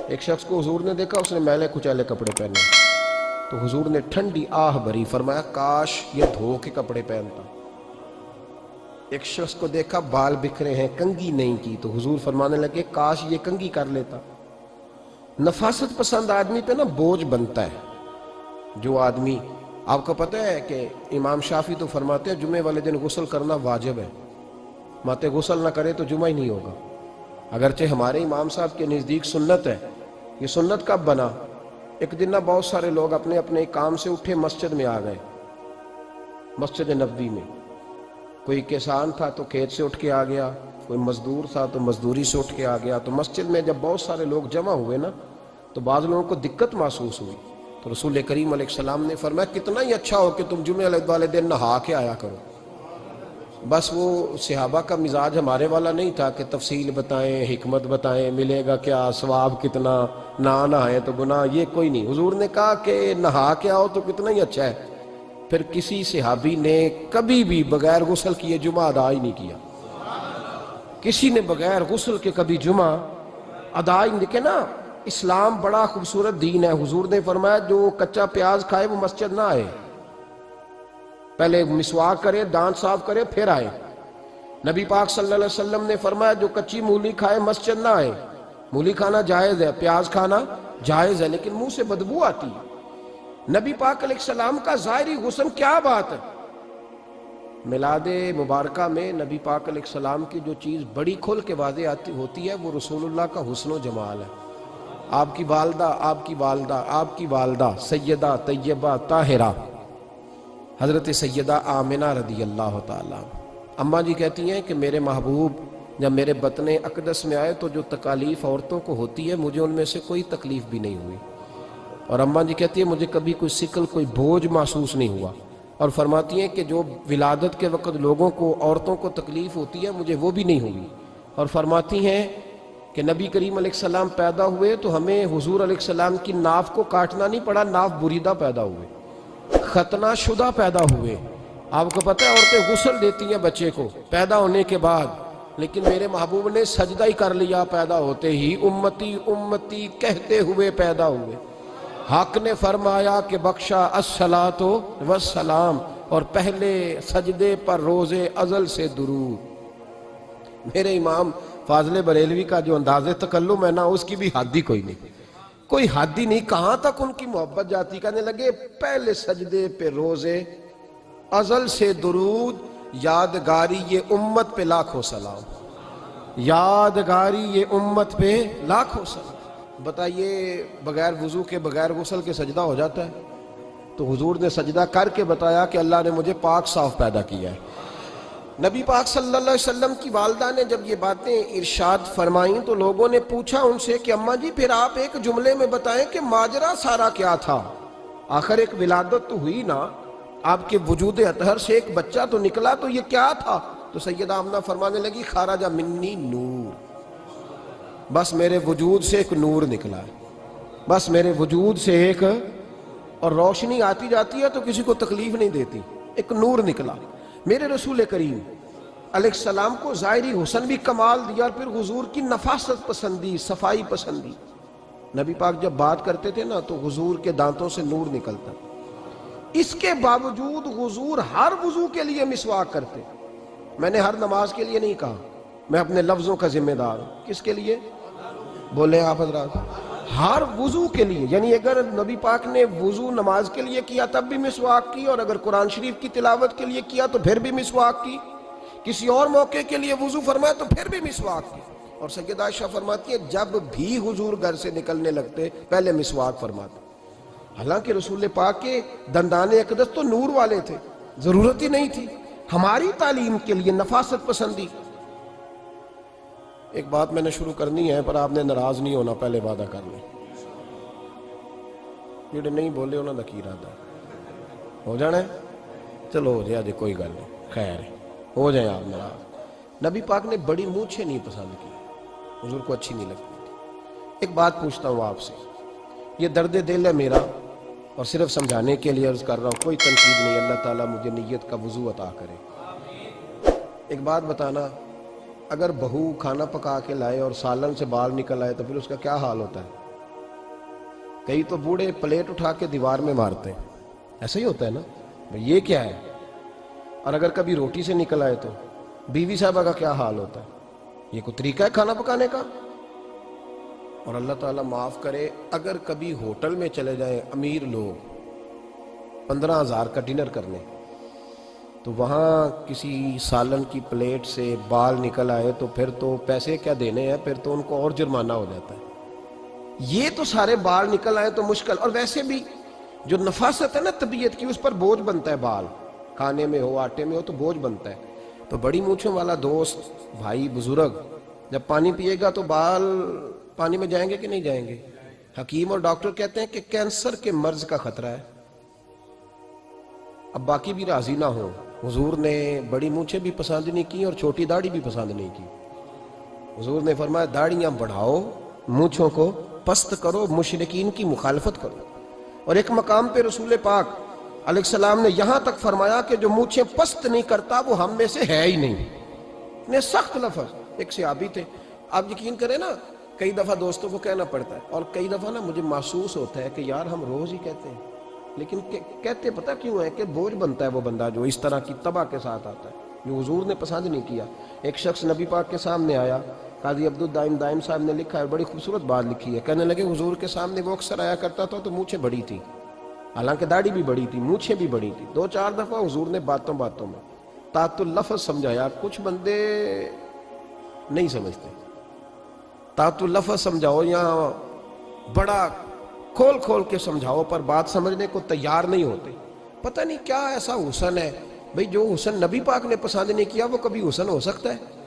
ایک شخص کو حضور نے دیکھا، اس نے میلے کچیلے کپڑے پہنے، تو حضور نے ٹھنڈی آہ بھری، فرمایا کاش یہ دھو کے کپڑے پہنتا۔ ایک شخص کو دیکھا بال بکھرے ہیں، کنگھی نہیں کی، تو حضور فرمانے لگے کاش یہ کنگھی کر لیتا۔ نفاست پسند آدمی پہ نا بوجھ بنتا ہے۔ جو آدمی، آپ کو پتہ ہے کہ امام شافعی تو فرماتے ہیں جمعے والے دن غسل کرنا واجب ہے، ماتے غسل نہ کرے تو جمعہ ہی نہیں ہوگا۔ اگرچہ ہمارے امام صاحب کے نزدیک سنت ہے۔ یہ سنت کب بنا؟ ایک دن نہ بہت سارے لوگ اپنے اپنے کام سے اٹھے مسجد میں آ گئے، مسجد نبوی میں۔ کوئی کسان تھا تو کھیت سے اٹھ کے آ گیا، کوئی مزدور تھا تو مزدوری سے اٹھ کے آ گیا۔ تو مسجد میں جب بہت سارے لوگ جمع ہوئے نا، تو بعض لوگوں کو دقت محسوس ہوئی، تو رسول کریم علیہ السلام نے فرمایا کتنا ہی اچھا ہو کہ تم جمعے والے دن نہا کے آیا کرو۔ بس وہ صحابہ کا مزاج ہمارے والا نہیں تھا کہ تفصیل بتائیں، حکمت بتائیں، ملے گا کیا، ثواب کتنا، نہ نہائے تو گناہ، یہ کوئی نہیں۔ حضور نے کہا کہ نہا کے آؤ تو کتنا ہی اچھا ہے۔ پھر کسی صحابی نے کبھی بھی بغیر غسل کیے جمعہ ادا ہی نہیں کیا۔ کسی نے بغیر غسل کے کبھی جمعہ ادا ہی نہیں کیا نا۔ اسلام بڑا خوبصورت دین ہے۔ حضور نے فرمایا جو کچا پیاز کھائے وہ مسجد نہ آئے، پہلے مسواک کرے، دانت صاف کرے، پھر آئے۔ نبی پاک صلی اللہ علیہ وسلم نے فرمایا جو کچی مولی کھائے مسجد نہ آئے۔ مولی کھانا جائز ہے، پیاز کھانا جائز ہے، لیکن منہ سے بدبو آتی ہے۔ نبی پاک علیہ السلام کا ظاہری حسن کیا بات ہے۔ میلاد مبارکہ میں نبی پاک علیہ السلام کی جو چیز بڑی کھل کے واضح ہوتی ہے وہ رسول اللہ کا حسن و جمال ہے۔ آپ کی والدہ سیدہ طیبہ طاہرہ حضرت سیدہ آمنہ رضی اللہ تعالیٰ، اماں جی کہتی ہیں کہ میرے محبوب جب میرے بطن اقدس میں آئے تو جو تکالیف عورتوں کو ہوتی ہے مجھے ان میں سے کوئی تکلیف بھی نہیں ہوئی، اور اماں جی کہتی ہیں مجھے کبھی کوئی ثقل، کوئی بوجھ محسوس نہیں ہوا، اور فرماتی ہیں کہ جو ولادت کے وقت لوگوں کو، عورتوں کو تکلیف ہوتی ہے مجھے وہ بھی نہیں ہوئی، اور فرماتی ہیں کہ نبی کریم علیہ السلام پیدا ہوئے تو ہمیں حضور علیہ السلام کی ناف کو کاٹنا نہیں پڑا، ناف بریدہ پیدا ہوئے، ختنہ شدہ پیدا ہوئے۔ آپ کو پتہ ہے عورتیں غسل دیتی ہیں بچے کو پیدا ہونے کے بعد، لیکن میرے محبوب نے سجدہ ہی کر لیا پیدا ہوتے ہی، امتی امتی کہتے ہوئے پیدا ہوئے۔ حق نے فرمایا کہ بخشا الصلاۃ والسلام، اور پہلے سجدے پر روز ازل سے درود۔ میرے امام فاضل بریلوی کا جو انداز تکلم ہے نا، اس کی بھی حد ہی کوئی نہیں، کوئی حد ہی نہیں، کہاں تک ان کی محبت جاتی۔ کہنے لگے پہلے سجدے پہ روز ازل سے درود، یادگاری یہ امت پہ لاکھوں سلام، یادگاری یہ امت پہ لاکھوں سلام۔ بتائیے بغیر وضو کے، بغیر غسل کے سجدہ ہو جاتا ہے؟ تو حضور نے سجدہ کر کے بتایا کہ اللہ نے مجھے پاک صاف پیدا کیا ہے۔ نبی پاک صلی اللہ علیہ وسلم کی والدہ نے جب یہ باتیں ارشاد فرمائیں تو لوگوں نے پوچھا ان سے کہ اماں جی پھر آپ ایک جملے میں بتائیں کہ ماجرا سارا کیا تھا، آخر ایک ولادت تو ہوئی نا، آپ کے وجود اطہر سے ایک بچہ تو نکلا، تو یہ کیا تھا؟ تو سیدہ آمنہ فرمانے لگی خارج منی نور، بس میرے وجود سے ایک نور نکلا ہے، بس میرے وجود سے ایک، اور روشنی آتی جاتی ہے تو کسی کو تکلیف نہیں دیتی، ایک نور نکلا۔ میرے رسول کریم علیہ السلام کو ظاہری حسن بھی کمال دیا، اور پھر حضور کی نفاست پسندی، صفائی پسندی۔ نبی پاک جب بات کرتے تھے نا تو حضور کے دانتوں سے نور نکلتا، اس کے باوجود حضور ہر وضو کے لیے مسواک کرتے۔ میں نے ہر نماز کے لیے نہیں کہا، میں اپنے لفظوں کا ذمہ دار ہوں۔ کس کے لیے بولے آپ حضرات؟ ہر وضو کے لیے، یعنی اگر نبی پاک نے وضو نماز کے لیے کیا تب بھی مسواک کی، اور اگر قرآن شریف کی تلاوت کے لیے کیا تو پھر بھی مسواک کی، کسی اور موقع کے لیے وضو فرمایا تو پھر بھی مسواک کی۔ اور سیدہ عائشہ فرماتی ہے جب بھی حضور گھر سے نکلنے لگتے پہلے مسواک فرماتے۔ حالانکہ رسول پاک کے دندان اقدس تو نور والے تھے، ضرورت ہی نہیں تھی، ہماری تعلیم کے لیے نفاست پسندی۔ ایک بات میں نے شروع کرنی ہے پر آپ نے ناراض نہیں ہونا، پہلے وعدہ کر لیں، جڑے نہیں بولے انہوں نے کی ارادہ ہو جانا ہے، چلو ہو جائے، کوئی گل نہیں، خیر ہے، ہو جائیں آپ ناراض۔ نبی پاک نے بڑی مونچھیں نہیں پسند کی، حضور کو اچھی نہیں لگتی تھی۔ ایک بات پوچھتا ہوں آپ سے، یہ درد دل ہے میرا اور صرف سمجھانے کے لیے عرض کر رہا ہوں، کوئی تنقید نہیں، اللہ تعالیٰ مجھے نیت کا وضو عطا کرے۔ ایک بات بتانا، اگر بہو کھانا پکا کے لائے اور سالن سے بال نکل آئے تو پھر اس کا کیا حال ہوتا ہے؟ کئی تو بوڑھے پلیٹ اٹھا کے دیوار میں مارتے ہیں، ایسا ہی ہوتا ہے نا بھئی یہ کیا ہے؟ اور اگر کبھی روٹی سے نکل آئے تو بیوی صاحبہ کا کیا حال ہوتا ہے؟ یہ کوئی طریقہ ہے کھانا پکانے کا؟ اور اللہ تعالیٰ معاف کرے، اگر کبھی ہوٹل میں چلے جائیں امیر لوگ 15,000 کا ڈنر کرنے، تو وہاں کسی سالن کی پلیٹ سے بال نکل آئے تو پھر تو پیسے کیا دینے ہیں، پھر تو ان کو اور جرمانہ ہو جاتا ہے۔ یہ تو سارے بال نکل آئے تو مشکل، اور ویسے بھی جو نفاست ہے نا طبیعت کی، اس پر بوجھ بنتا ہے، بال کھانے میں ہو آٹے میں ہو تو بوجھ بنتا ہے۔ تو بڑی مونچھوں والا دوست بھائی بزرگ جب پانی پیے گا تو بال پانی میں جائیں گے کہ نہیں جائیں گے؟ حکیم اور ڈاکٹر کہتے ہیں کہ کینسر کے مرض کا خطرہ ہے۔ اب باقی بھی راضی نہ ہوں، حضور نے بڑی مونچھیں بھی پسند نہیں کی اور چھوٹی داڑھی بھی پسند نہیں کی۔ حضور نے فرمایا داڑھیاں بڑھاؤ، مونچھوں کو پست کرو، مشرکین کی مخالفت کرو۔ اور ایک مقام پہ رسول پاک علیہ السلام نے یہاں تک فرمایا کہ جو مونچھیں پست نہیں کرتا وہ ہم میں سے ہے ہی نہیں۔ اتنے سخت لفظ۔ ایک صحابی تھے، آپ یقین کریں نا، کئی دفعہ دوستوں کو کہنا پڑتا ہے، اور کئی دفعہ نا مجھے محسوس ہوتا ہے کہ یار ہم روز ہی کہتے ہیں، لیکن کہتے پتہ کیوں ہے کہ بوجھ بنتا ہے وہ بندہ جو اس طرح کی تباہ کے ساتھ آتا ہے، جو حضور نے پسند نہیں کیا۔ ایک شخص نبی پاک کے سامنے آیا، قاضی عبدالدائم دائم صاحب نے لکھا ہے، بڑی خوبصورت بات لکھی ہے، کہنے لگے حضور کے سامنے وہ اکثر آیا کرتا تھا تو مونچھیں بڑی تھی، حالانکہ داڑھی بھی بڑی تھی، مونچھیں بھی بڑی تھی۔ 2-4 دفعہ حضور نے باتوں باتوں میں تات اللفظ سمجھایا۔ کچھ بندے نہیں سمجھتے، تات اللفظ سمجھاؤ یا بڑا کھول کھول کے سمجھاؤ پر بات سمجھنے کو تیار نہیں ہوتے۔ پتہ نہیں کیا ایسا حسن ہے بھئی، جو حسن نبی پاک نے پسند نہیں کیا وہ کبھی حسن ہو سکتا ہے،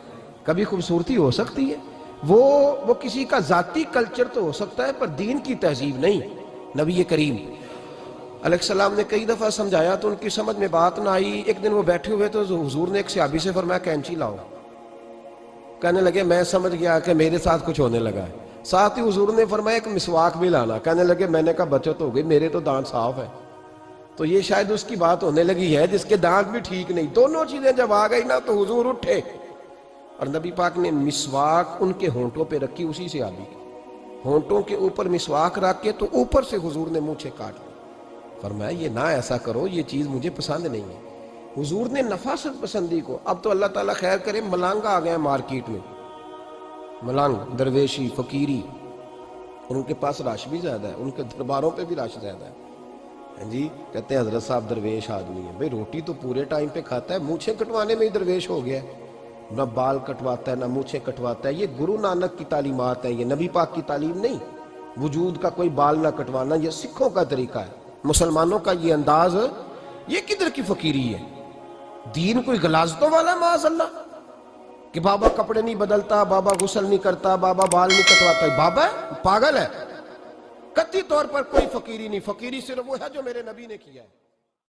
کبھی خوبصورتی ہو سکتی ہے، وہ کسی کا ذاتی کلچر تو ہو سکتا ہے پر دین کی تہذیب نہیں۔ نبی کریم علیہ السلام نے کئی دفعہ سمجھایا تو ان کی سمجھ میں بات نہ آئی۔ ایک دن وہ بیٹھے ہوئے تو حضور نے ایک صحابی سے فرمایا کینچی لاؤ۔ کہنے لگے میں سمجھ گیا کہ میرے ساتھ کچھ ہونے لگا ہے۔ ساتھ ہی حضور نے فرمایا ایک مسواک بھی لانا۔ کہنے لگے میں نے کہا بچت ہو گئی، میرے تو دانت صاف ہے۔ تو یہ شاید اس کی بات ہونے لگی ہے جس کے دانت بھی ٹھیک نہیں۔ دونوں چیزیں جب آ گئی نا تو حضور اٹھے اور نبی پاک نے مسواک ان کے ہونٹوں پہ رکھی، اسی سے آبی کی ہونٹوں کے اوپر مسواک رکھ کے تو اوپر سے حضور نے منچھیں کاٹ لی۔ فرمایا یہ نہ ایسا کرو، یہ چیز مجھے پسند نہیں ہے۔ حضور نے نفاست پسندی کو، اب تو اللہ تعالیٰ خیر کرے ملانگا آ گئے مارکیٹ میں، ملانگ درویشی فقیری، اور ان کے پاس رش بھی زیادہ ہے، ان کے درباروں پہ بھی رش زیادہ ہے۔ جی کہتے ہیں حضرت صاحب درویش آدمی ہے۔ بھئی روٹی تو پورے ٹائم پہ کھاتا ہے، مونچھیں کٹوانے میں ہی درویش ہو گیا ہے، نہ بال کٹواتا ہے نہ مونچھیں کٹواتا ہے۔ یہ گرو نانک کی تعلیمات ہیں، یہ نبی پاک کی تعلیم نہیں۔ وجود کا کوئی بال نہ کٹوانا یہ سکھوں کا طریقہ ہے، مسلمانوں کا یہ انداز، یہ کدھر کی فقیری ہے؟ دین کوئی غلاظتوں والا معاذ اللہ، کہ بابا کپڑے نہیں بدلتا، بابا غسل نہیں کرتا، بابا بال نہیں کٹواتا۔ بابا پاگل ہے، قطعی طور پر کوئی فقیری نہیں۔ فقیری صرف وہ ہے جو میرے نبی نے کیا ہے۔